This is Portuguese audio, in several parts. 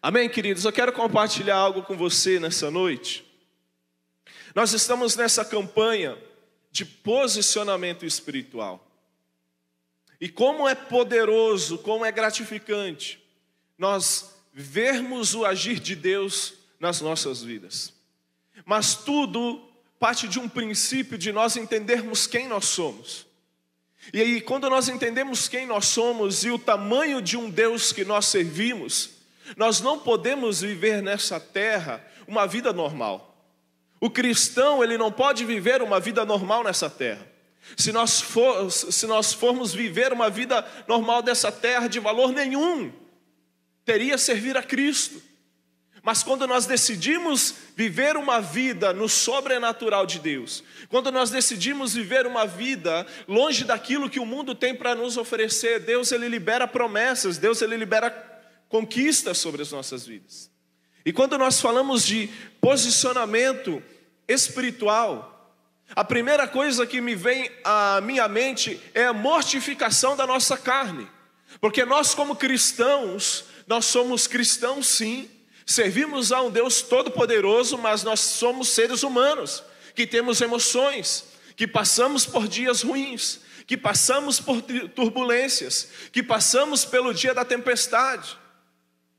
Amém, queridos? Eu quero compartilhar algo com você nessa noite. Nós estamos nessa campanha de posicionamento espiritual. E como é poderoso, como é gratificante nós vermos o agir de Deus nas nossas vidas. Mas tudo parte de um princípio de nós entendermos quem nós somos. E aí, quando nós entendemos quem nós somos e o tamanho de um Deus que nós servimos, nós não podemos viver nessa terra uma vida normal. O cristão, ele não pode viver uma vida normal nessa terra. Se nós formos viver uma vida normal dessa terra, de valor nenhum, teria servir a Cristo. Mas quando nós decidimos viver uma vida no sobrenatural de Deus, quando nós decidimos viver uma vida longe daquilo que o mundo tem para nos oferecer, Deus, ele libera promessas, Deus, ele libera conquistas sobre as nossas vidas. E quando nós falamos de posicionamento espiritual, a primeira coisa que me vem à minha mente é a mortificação da nossa carne. Porque nós, como cristãos, nós somos cristãos sim, servimos a um Deus todo-poderoso, mas nós somos seres humanos, que temos emoções, que passamos por dias ruins, que passamos por turbulências, que passamos pelo dia da tempestade.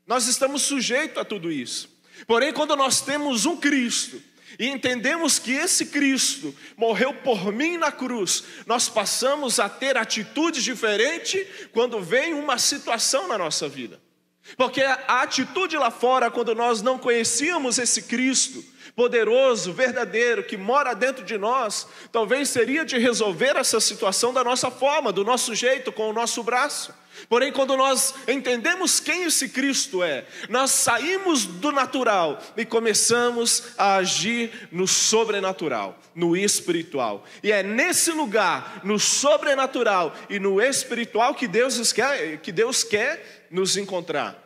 Nós estamos sujeitos a tudo isso. Porém, quando nós temos um Cristo, e entendemos que esse Cristo morreu por mim na cruz, nós passamos a ter atitudes diferentes quando vem uma situação na nossa vida. Porque a atitude lá fora, quando nós não conhecíamos esse Cristo poderoso, verdadeiro, que mora dentro de nós, talvez seria de resolver essa situação da nossa forma, do nosso jeito, com o nosso braço. Porém, quando nós entendemos quem esse Cristo é, nós saímos do natural e começamos a agir no sobrenatural, no espiritual. E é nesse lugar, no sobrenatural e no espiritual, que Deus quer nos encontrar.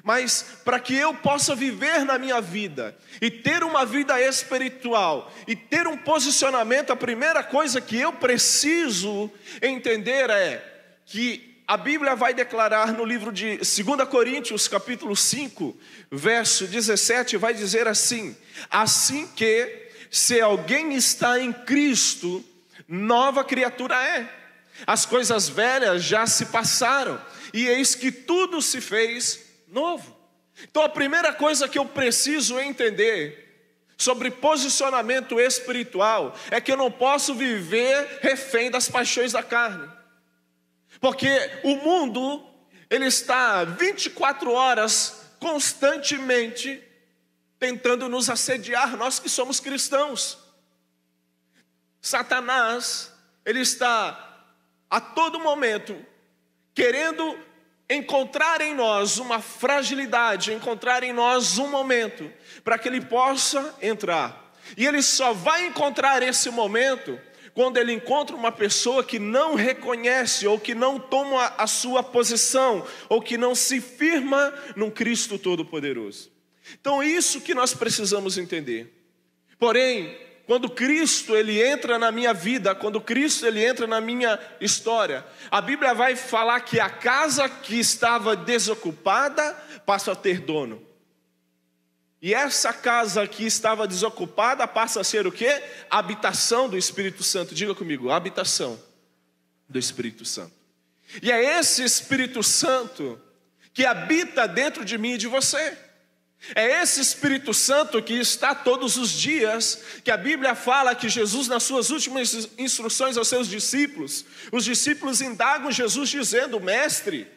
Mas para que eu possa viver na minha vida e ter uma vida espiritual e ter um posicionamento, a primeira coisa que eu preciso entender é que a Bíblia vai declarar no livro de 2 Coríntios, capítulo 5, verso 17, vai dizer assim: assim que, se alguém está em Cristo, nova criatura é. As coisas velhas já se passaram, e eis que tudo se fez novo. Então a primeira coisa que eu preciso entender sobre posicionamento espiritual é que eu não posso viver refém das paixões da carne. Porque o mundo, ele está 24 horas constantemente tentando nos assediar, nós que somos cristãos. Satanás, ele está a todo momento querendo encontrar em nós uma fragilidade, encontrar em nós um momento para que ele possa entrar. E ele só vai encontrar esse momento quando ele encontra uma pessoa que não reconhece, ou que não toma a sua posição, ou que não se firma num Cristo Todo-Poderoso. Então é isso que nós precisamos entender. Porém, quando Cristo ele entra na minha vida, quando Cristo ele entra na minha história, a Bíblia vai falar que a casa que estava desocupada passa a ter dono. E essa casa que estava desocupada passa a ser o quê? A habitação do Espírito Santo. Diga comigo, a habitação do Espírito Santo. E é esse Espírito Santo que habita dentro de mim e de você. É esse Espírito Santo que está todos os dias, que a Bíblia fala que Jesus, nas suas últimas instruções aos seus discípulos, os discípulos indagam Jesus dizendo: mestre,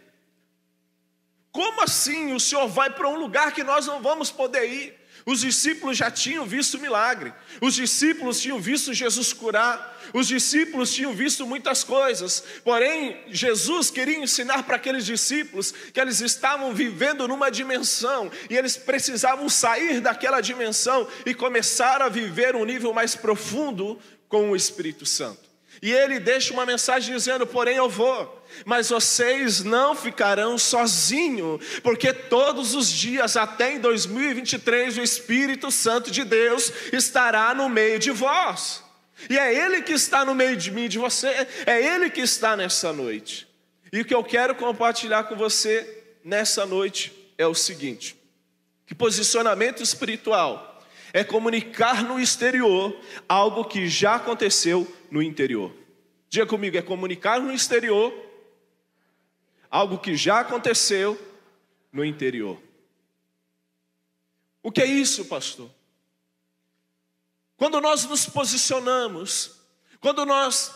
como assim o Senhor vai para um lugar que nós não vamos poder ir? Os discípulos já tinham visto milagre, os discípulos tinham visto Jesus curar, os discípulos tinham visto muitas coisas. Porém, Jesus queria ensinar para aqueles discípulos que eles estavam vivendo numa dimensão, e eles precisavam sair daquela dimensão e começar a viver um nível mais profundo com o Espírito Santo. E ele deixa uma mensagem dizendo: porém eu vou, mas vocês não ficarão sozinhos, porque todos os dias até em 2023 o Espírito Santo de Deus estará no meio de vós. E é Ele que está no meio de mim e de você, é Ele que está nessa noite. E o que eu quero compartilhar com você nessa noite é o seguinte: que posicionamento espiritual é comunicar no exterior algo que já aconteceu no interior. Diga comigo, é comunicar no exterior algo que já aconteceu no interior. O que é isso, pastor? Quando nós nos posicionamos, quando nós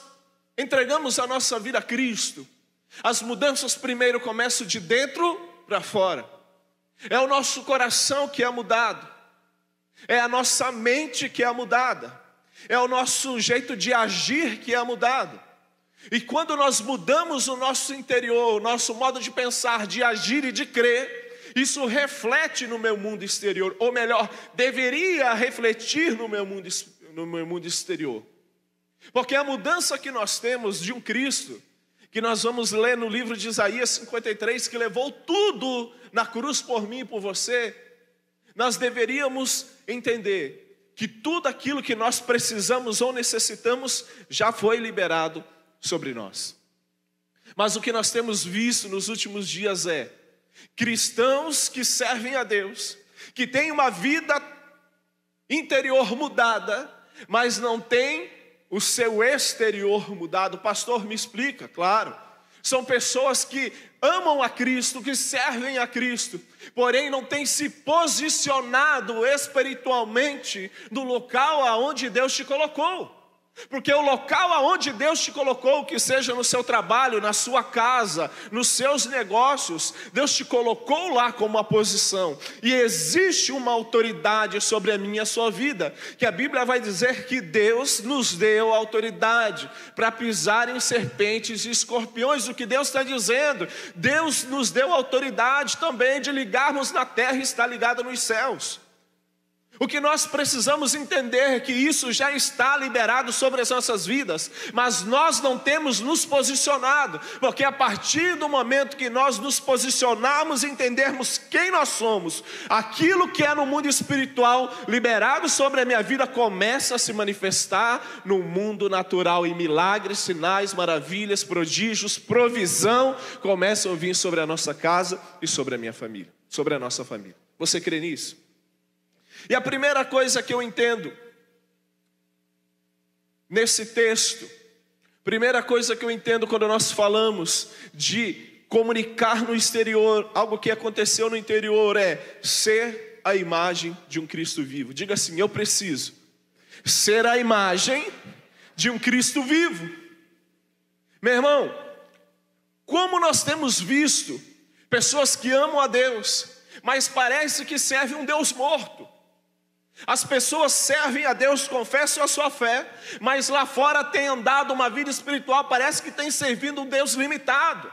entregamos a nossa vida a Cristo, as mudanças primeiro começam de dentro para fora. É o nosso coração que é mudado, é a nossa mente que é mudada, é o nosso jeito de agir que é mudado. E quando nós mudamos o nosso interior, o nosso modo de pensar, de agir e de crer, isso reflete no meu mundo exterior, ou melhor, deveria refletir no meu mundo exterior. Porque a mudança que nós temos de um Cristo, que nós vamos ler no livro de Isaías 53, que levou tudo na cruz por mim e por você, nós deveríamos entender que tudo aquilo que nós precisamos ou necessitamos já foi liberado sobre nós. Mas o que nós temos visto nos últimos dias é cristãos que servem a Deus, que têm uma vida interior mudada, mas não têm o seu exterior mudado. Pastor, me explica. Claro, são pessoas que amam a Cristo, que servem a Cristo, porém não têm se posicionado espiritualmente no local aonde Deus te colocou. Porque o local aonde Deus te colocou, que seja no seu trabalho, na sua casa, nos seus negócios, Deus te colocou lá como uma posição. E existe uma autoridade sobre a minha e a sua vida, que a Bíblia vai dizer que Deus nos deu autoridade para pisar em serpentes e escorpiões. O que Deus está dizendo? Deus nos deu autoridade também de ligarmos na terra e estar ligado nos céus. O que nós precisamos entender é que isso já está liberado sobre as nossas vidas, mas nós não temos nos posicionado, porque a partir do momento que nós nos posicionarmos e entendermos quem nós somos, aquilo que é no mundo espiritual liberado sobre a minha vida começa a se manifestar no mundo natural, e milagres, sinais, maravilhas, prodígios, provisão começam a vir sobre a nossa casa e sobre a minha família, sobre a nossa família. Você crê nisso? E a primeira coisa que eu entendo nesse texto, primeira coisa que eu entendo quando nós falamos de comunicar no exterior algo que aconteceu no interior, é ser a imagem de um Cristo vivo. Diga assim: eu preciso ser a imagem de um Cristo vivo. Meu irmão, como nós temos visto pessoas que amam a Deus, mas parece que servem um Deus morto. As pessoas servem a Deus, confessam a sua fé, mas lá fora tem andado uma vida espiritual, parece que tem servindo um Deus limitado,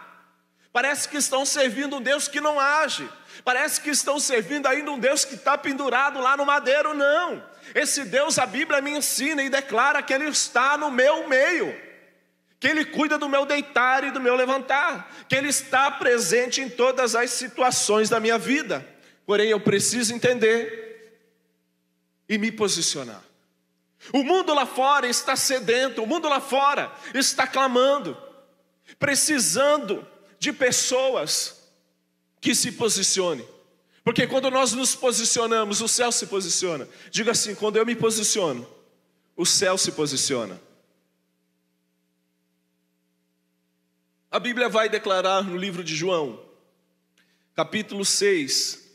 parece que estão servindo um Deus que não age, parece que estão servindo ainda um Deus que está pendurado lá no madeiro. Não, esse Deus, a Bíblia me ensina e declara que Ele está no meu meio, que Ele cuida do meu deitar e do meu levantar, que Ele está presente em todas as situações da minha vida. Porém eu preciso entender e me posicionar. O mundo lá fora está sedento, o mundo lá fora está clamando, precisando de pessoas que se posicionem. Porque quando nós nos posicionamos, o céu se posiciona. Diga assim: quando eu me posiciono, o céu se posiciona. A Bíblia vai declarar no livro de João, capítulo 6,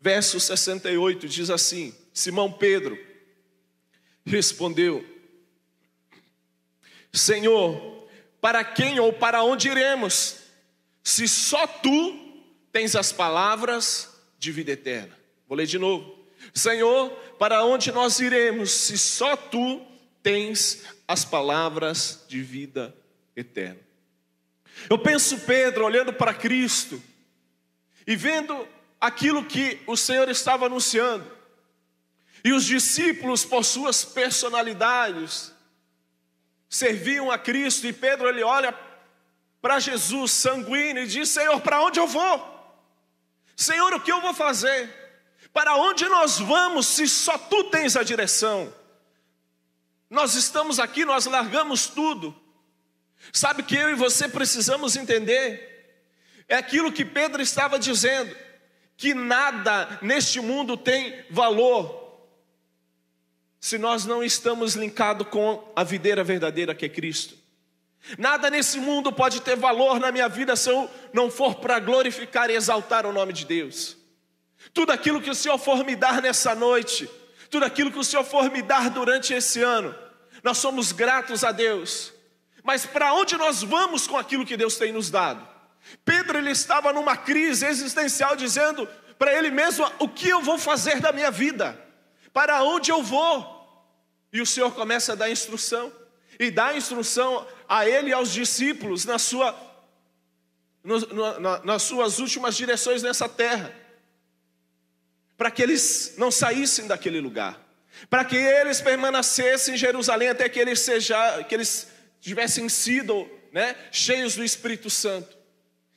verso 68, diz assim: Simão Pedro respondeu: Senhor, para quem ou para onde iremos, se só Tu tens as palavras de vida eterna? Vou ler de novo. Senhor, para onde nós iremos, se só Tu tens as palavras de vida eterna? Eu penso Pedro olhando para Cristo e vendo aquilo que o Senhor estava anunciando, e os discípulos, por suas personalidades, serviam a Cristo, e Pedro, ele olha para Jesus sanguíneo e diz: Senhor, para onde eu vou? Senhor, o que eu vou fazer? Para onde nós vamos se só Tu tens a direção? Nós estamos aqui, nós largamos tudo. Sabe que eu e você precisamos entender É aquilo que Pedro estava dizendo, que nada neste mundo tem valor se nós não estamos linkados com a videira verdadeira que é Cristo. Nada nesse mundo pode ter valor na minha vida se eu não for para glorificar e exaltar o nome de Deus. Tudo aquilo que o Senhor for me dar nessa noite, tudo aquilo que o Senhor for me dar durante esse ano, nós somos gratos a Deus. Mas para onde nós vamos com aquilo que Deus tem nos dado? Pedro, ele estava numa crise existencial, dizendo para ele mesmo: o que eu vou fazer da minha vida? Para onde eu vou? E o Senhor começa a dar instrução, e dá instrução a ele e aos discípulos nas suas últimas direções nessa terra, para que eles não saíssem daquele lugar, para que eles permanecessem em Jerusalém até que eles tivessem sido, cheios do Espírito Santo.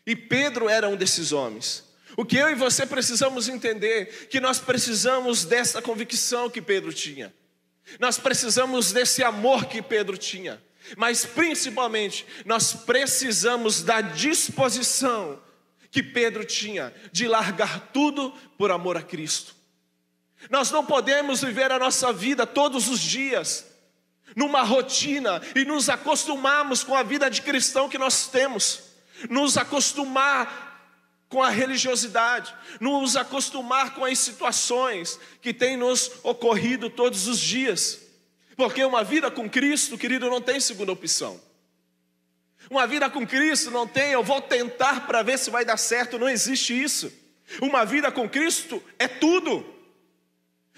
E Pedro era um desses homens. O que eu e você precisamos entender, que nós precisamos dessa convicção que Pedro tinha. Nós precisamos desse amor que Pedro tinha. Mas principalmente, nós precisamos da disposição que Pedro tinha, de largar tudo por amor a Cristo. Nós não podemos viver a nossa vida todos os dias numa rotina e nos acostumarmos com a vida de cristão que nós temos, nos acostumar com a religiosidade, nos acostumar com as situações que têm nos ocorrido todos os dias. Porque uma vida com Cristo, querido, não tem segunda opção. Uma vida com Cristo não tem: eu vou tentar para ver se vai dar certo. Não existe isso. Uma vida com Cristo é tudo.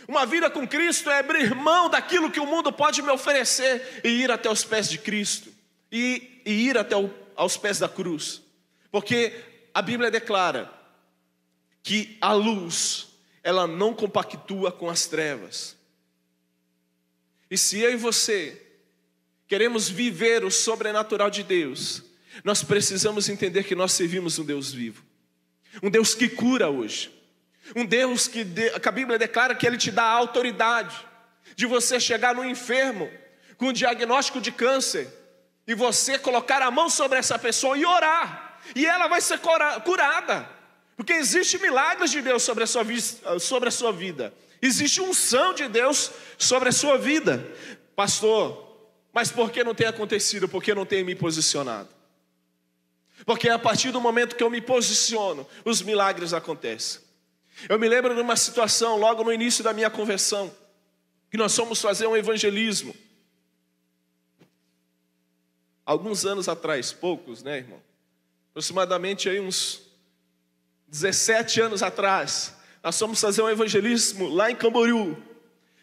Uma vida com Cristo é abrir mão daquilo que o mundo pode me oferecer e ir até os pés de Cristo, e ir até aos pés da cruz. Porque a Bíblia declara que a luz, ela não compactua com as trevas. E se eu e você queremos viver o sobrenatural de Deus, nós precisamos entender que nós servimos um Deus vivo, um Deus que cura hoje, um Deus que a Bíblia declara que Ele te dá a autoridade de você chegar no enfermo com um diagnóstico de câncer e você colocar a mão sobre essa pessoa e orar, e ela vai ser curada, porque existe milagres de Deus sobre a sua vida, existe unção de Deus sobre a sua vida. Pastor, mas por que não tem acontecido? Porque eu não tenho me posicionado. Porque a partir do momento que eu me posiciono, os milagres acontecem. Eu me lembro de uma situação logo no início da minha conversão, que nós fomos fazer um evangelismo alguns anos atrás, poucos, irmão? Aproximadamente aí uns 17 anos atrás, nós fomos fazer um evangelismo lá em Camboriú.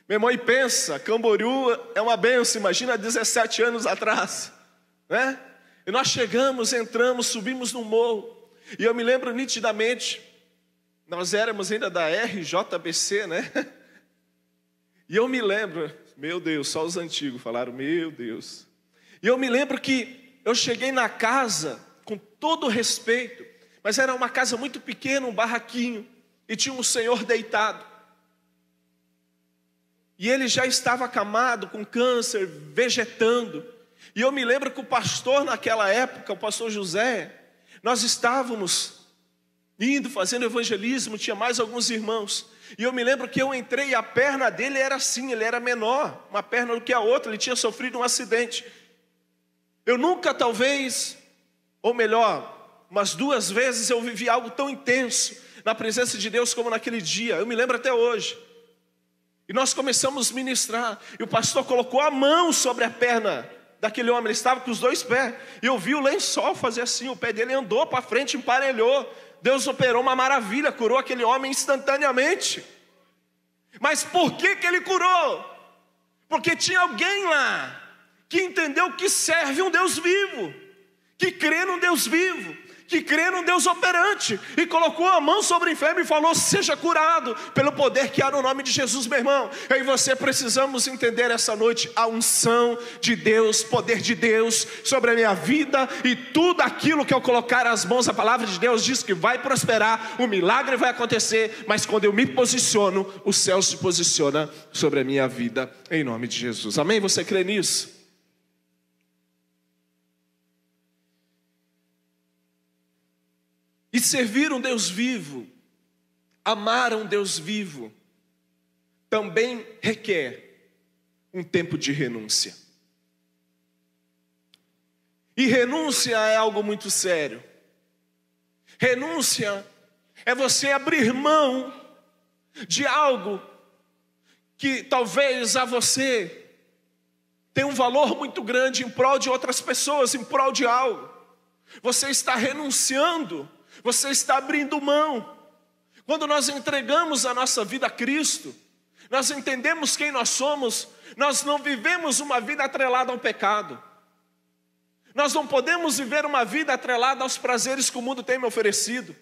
Meu irmão, e pensa, Camboriú é uma bênção, imagina 17 anos atrás, E nós chegamos, entramos, subimos no morro, e eu me lembro nitidamente, nós éramos ainda da RJBC, E eu me lembro, meu Deus, só os antigos falaram, meu Deus. E eu me lembro que eu cheguei na casa, com todo respeito, mas era uma casa muito pequena, um barraquinho, e tinha um senhor deitado. E ele já estava acamado, com câncer, vegetando. E eu me lembro que o pastor naquela época, o pastor José, nós estávamos indo, fazendo evangelismo, tinha mais alguns irmãos. E eu me lembro que eu entrei e a perna dele era assim, ele era menor, uma perna do que a outra, ele tinha sofrido um acidente. Eu nunca, talvez, ou melhor, umas 2 vezes eu vivi algo tão intenso na presença de Deus como naquele dia. Eu me lembro até hoje. E nós começamos a ministrar, e o pastor colocou a mão sobre a perna daquele homem, ele estava com os 2 pés, e eu vi o lençol fazer assim, o pé dele andou para frente, emparelhou. Deus operou uma maravilha, curou aquele homem instantaneamente. Mas por que ele curou? Porque tinha alguém lá que entendeu que serve um Deus vivo, que crê num Deus vivo, que crê num Deus operante, e colocou a mão sobre o enfermo e falou: seja curado pelo poder que há no nome de Jesus. Meu irmão, eu e você precisamos entender essa noite a unção de Deus, poder de Deus sobre a minha vida, e tudo aquilo que eu colocar as mãos, a palavra de Deus diz que vai prosperar, o milagre vai acontecer. Mas quando eu me posiciono, o céu se posiciona sobre a minha vida, em nome de Jesus. Amém? Você crê nisso? E servir um Deus vivo, amar um Deus vivo, também requer um tempo de renúncia. E renúncia é algo muito sério. Renúncia é você abrir mão de algo que talvez a você tenha um valor muito grande em prol de outras pessoas, em prol de algo. Você está renunciando, você está abrindo mão. Quando nós entregamos a nossa vida a Cristo, nós entendemos quem nós somos, nós não vivemos uma vida atrelada ao pecado. Nós não podemos viver uma vida atrelada aos prazeres que o mundo tem me oferecido.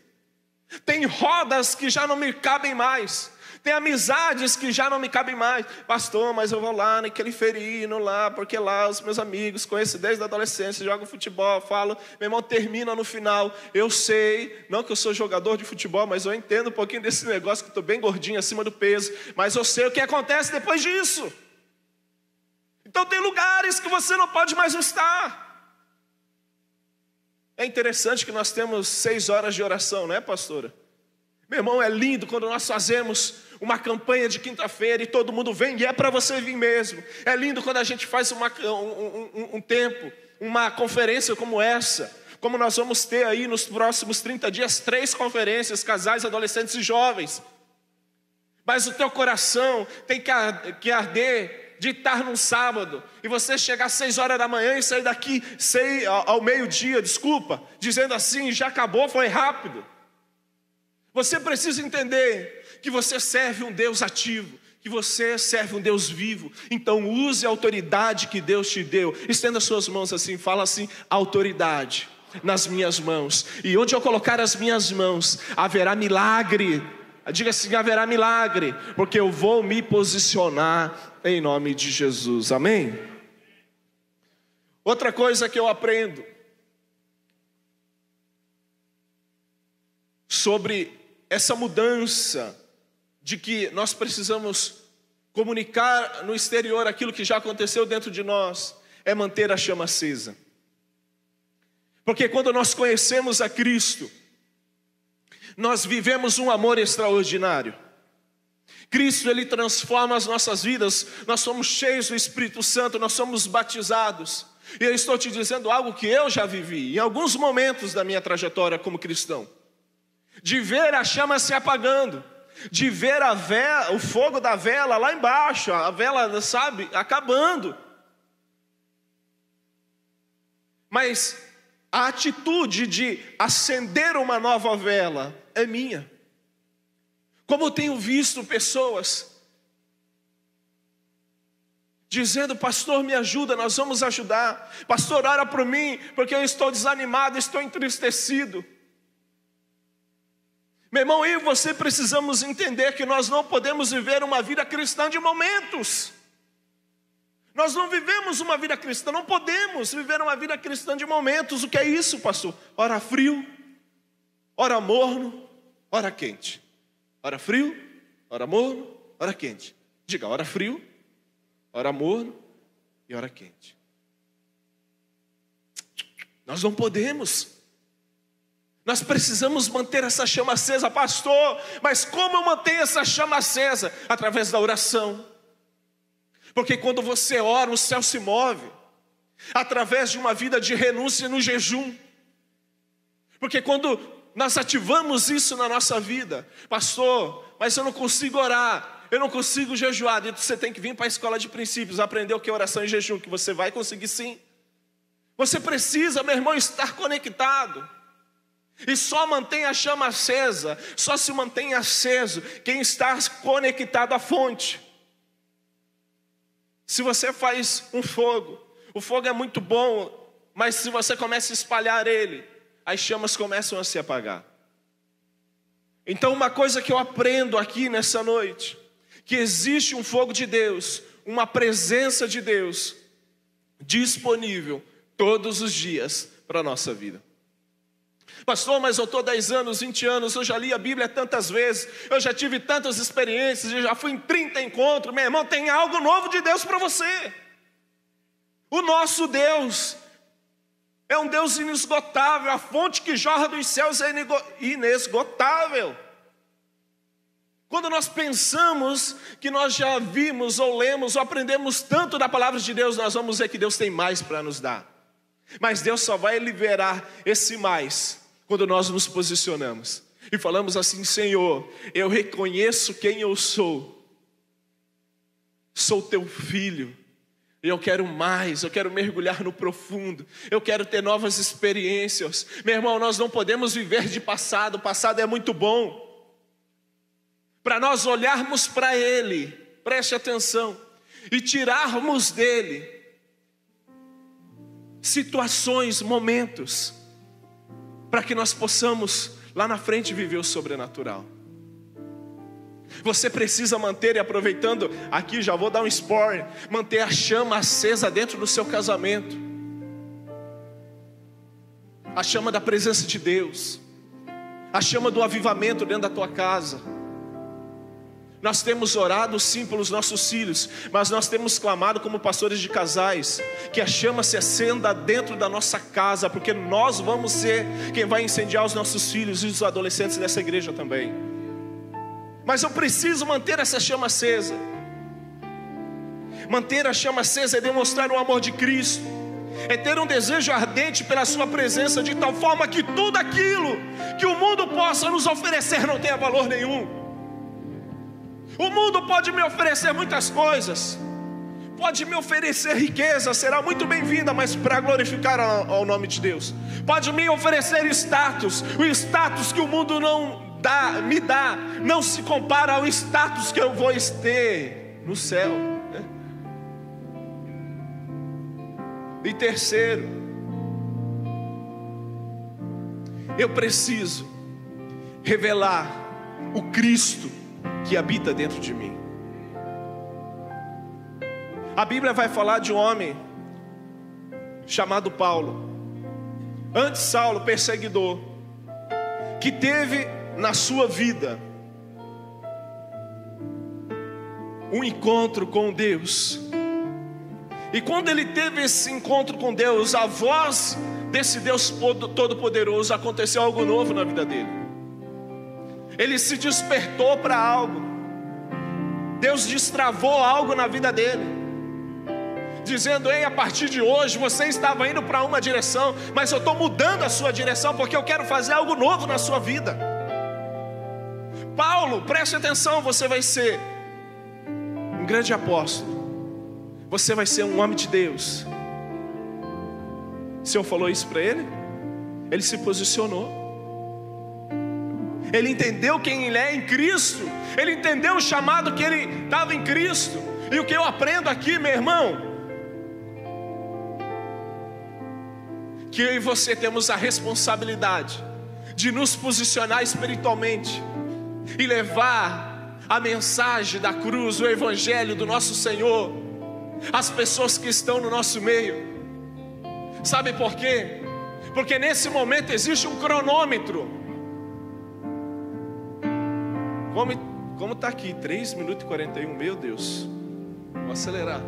Tem rodas que já não me cabem mais. Tem amizades que já não me cabem mais. Pastor, mas eu vou lá naquele ferino lá, porque lá os meus amigos, conheço desde a adolescência, jogam futebol, falo, meu irmão, termina no final. Eu sei, não que eu sou jogador de futebol, mas eu entendo um pouquinho desse negócio, que eu estou bem gordinho, acima do peso. Mas eu sei o que acontece depois disso. Então tem lugares que você não pode mais estar. É interessante que nós temos 6 horas de oração, né, pastora? Meu irmão, é lindo quando nós fazemos uma campanha de quinta-feira e todo mundo vem, e é para você vir mesmo. É lindo quando a gente faz um tempo, uma conferência como essa, como nós vamos ter aí nos próximos 30 dias, 3 conferências, casais, adolescentes e jovens. Mas o teu coração tem que arder de estar num sábado, e você chegar às 6 horas da manhã e sair daqui ao meio-dia, dizendo assim, já acabou, foi rápido. Você precisa entender que você serve um Deus ativo, que você serve um Deus vivo. Então use a autoridade que Deus te deu. Estenda suas mãos assim, fala assim, autoridade nas minhas mãos. E onde eu colocar as minhas mãos, haverá milagre. Diga assim, haverá milagre, porque eu vou me posicionar em nome de Jesus, amém? Outra coisa que eu aprendo sobre essa mudança de que nós precisamos comunicar no exterior aquilo que já aconteceu dentro de nós, é manter a chama acesa. Porque quando nós conhecemos a Cristo, nós vivemos um amor extraordinário. Cristo, Ele transforma as nossas vidas. Nós somos cheios do Espírito Santo, nós somos batizados. E eu estou te dizendo algo que eu já vivi em alguns momentos da minha trajetória como cristão. De ver a chama se apagando, de ver o fogo da vela lá embaixo, a vela, sabe, acabando. Mas a atitude de acender uma nova vela é minha. Como eu tenho visto pessoas dizendo, pastor, me ajuda, nós vamos ajudar. Pastor, ora por mim, porque eu estou desanimado, estou entristecido. Meu irmão, eu e você precisamos entender que nós não podemos viver uma vida cristã de momentos. Nós não vivemos uma vida cristã, não podemos viver uma vida cristã de momentos. O que é isso, pastor? Ora frio, ora morno, ora quente. Ora frio, ora morno, ora quente. Diga, ora frio, ora morno e ora quente. Nós não podemos. Nós precisamos manter essa chama acesa, pastor. Mas como eu mantenho essa chama acesa? Através da oração. Porque quando você ora, o céu se move. Através de uma vida de renúncia no jejum. Porque quando nós ativamos isso na nossa vida, pastor, mas eu não consigo orar, eu não consigo jejuar. Então você tem que vir para a escola de princípios, aprender o que é oração e jejum, que você vai conseguir sim. Você precisa, meu irmão, estar conectado. E só mantém a chama acesa, só se mantém aceso quem está conectado à fonte. Se você faz um fogo, o fogo é muito bom, mas se você começa a espalhar ele, as chamas começam a se apagar. Então uma coisa que eu aprendo aqui nessa noite, que existe um fogo de Deus, uma presença de Deus disponível todos os dias para a nossa vida. Pastor, mas eu estou 10 anos, 20 anos, eu já li a Bíblia tantas vezes, eu já tive tantas experiências, eu já fui em 30 encontros. Meu irmão, tem algo novo de Deus para você. O nosso Deus É um Deus inesgotável, a fonte que jorra dos céus é inesgotável. Quando nós pensamos que nós já vimos, ou lemos, ou aprendemos tanto da palavra de Deus, nós vamos ver que Deus tem mais para nos dar. Mas Deus só vai liberar esse mais quando nós nos posicionamos e falamos assim: Senhor, eu reconheço quem eu sou teu filho, e eu quero mais, eu quero mergulhar no profundo, eu quero ter novas experiências. Meu irmão, nós não podemos viver de passado, o passado é muito bom. Para nós olharmos para Ele, preste atenção, e tirarmos dele situações, momentos, para que nós possamos lá na frente viver o sobrenatural. Você precisa manter, e aproveitando aqui, já vou dar um spoiler, manter a chama acesa dentro do seu casamento, a chama da presença de Deus, a chama do avivamento dentro da tua casa. Nós temos orado sim pelos nossos filhos, mas nós temos clamado como pastores de casais, que a chama se acenda dentro da nossa casa, porque nós vamos ser quem vai incendiar os nossos filhos e os adolescentes dessa igreja também. Mas eu preciso manter essa chama acesa. Manter a chama acesa é demonstrar o amor de Cristo, é ter um desejo ardente pela sua presença, de tal forma que tudo aquilo que o mundo possa nos oferecer não tenha valor nenhum. O mundo pode me oferecer muitas coisas, pode me oferecer riqueza, será muito bem-vinda, mas para glorificar ao nome de Deus. Pode me oferecer status, o status que o mundo não dá, me dá, não se compara ao status que eu vou ter no céu, né? E terceiro, eu preciso revelar o Cristo que habita dentro de mim. A Bíblia vai falar de um homem chamado Paulo. Antes Saulo, perseguidor, que teve na sua vida um encontro com Deus. E quando ele teve esse encontro com Deus, a voz desse Deus Todo-Poderoso, aconteceu algo novo na vida dele. Ele se despertou para algo. Deus destravou algo na vida dele, dizendo: ei, a partir de hoje você estava indo para uma direção, mas eu estou mudando a sua direção, porque eu quero fazer algo novo na sua vida. Paulo, preste atenção, você vai ser um grande apóstolo, você vai ser um homem de Deus. O Senhor falou isso para ele, ele se posicionou. Ele entendeu quem ele é em Cristo, ele entendeu o chamado que ele estava em Cristo. E o que eu aprendo aqui, meu irmão, que eu e você temos a responsabilidade de nos posicionar espiritualmente e levar a mensagem da cruz, o evangelho do nosso Senhor às pessoas que estão no nosso meio. Sabe por quê? Porque nesse momento existe um cronômetro. Como está aqui, 3 minutos e 41, meu Deus, vou acelerar,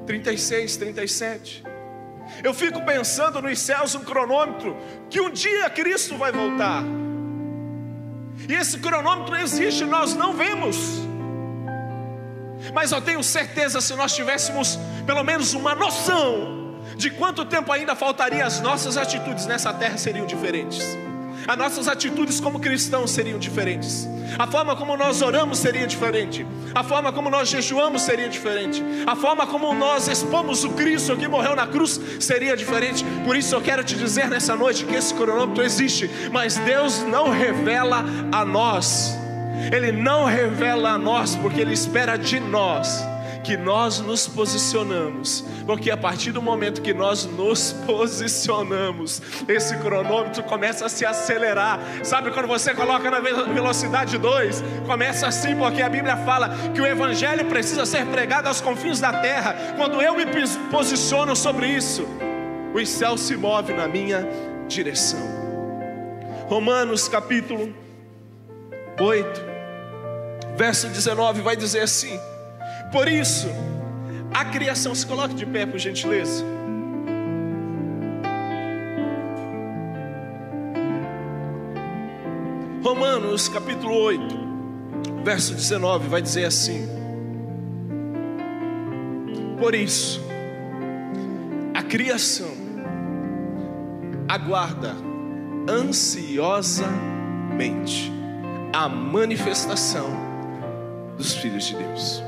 36, 37, eu fico pensando nos céus um cronômetro, que um dia Cristo vai voltar, e esse cronômetro existe, nós não vemos, mas eu tenho certeza, se nós tivéssemos pelo menos uma noção de quanto tempo ainda faltaria, as nossas atitudes nessa terra seriam diferentes. As nossas atitudes como cristãos seriam diferentes. A forma como nós oramos seria diferente. A forma como nós jejuamos seria diferente. A forma como nós expomos o Cristo que morreu na cruz seria diferente. Por isso eu quero te dizer nessa noite que esse cronômetro existe, mas Deus não revela a nós. Ele não revela a nós, porque Ele espera de nós que nós nos posicionamos, porque a partir do momento que nós nos posicionamos, esse cronômetro começa a se acelerar. Sabe quando você coloca na velocidade 2? Começa assim, porque a Bíblia fala que o evangelho precisa ser pregado aos confins da terra. Quando eu me posiciono sobre isso, os céus se movem na minha direção. Romanos capítulo 8, verso 19 vai dizer assim: por isso, a criação, se coloque de pé por gentileza. Romanos capítulo 8, verso 19, vai dizer assim: por isso, a criação aguarda ansiosamente a manifestação dos filhos de Deus.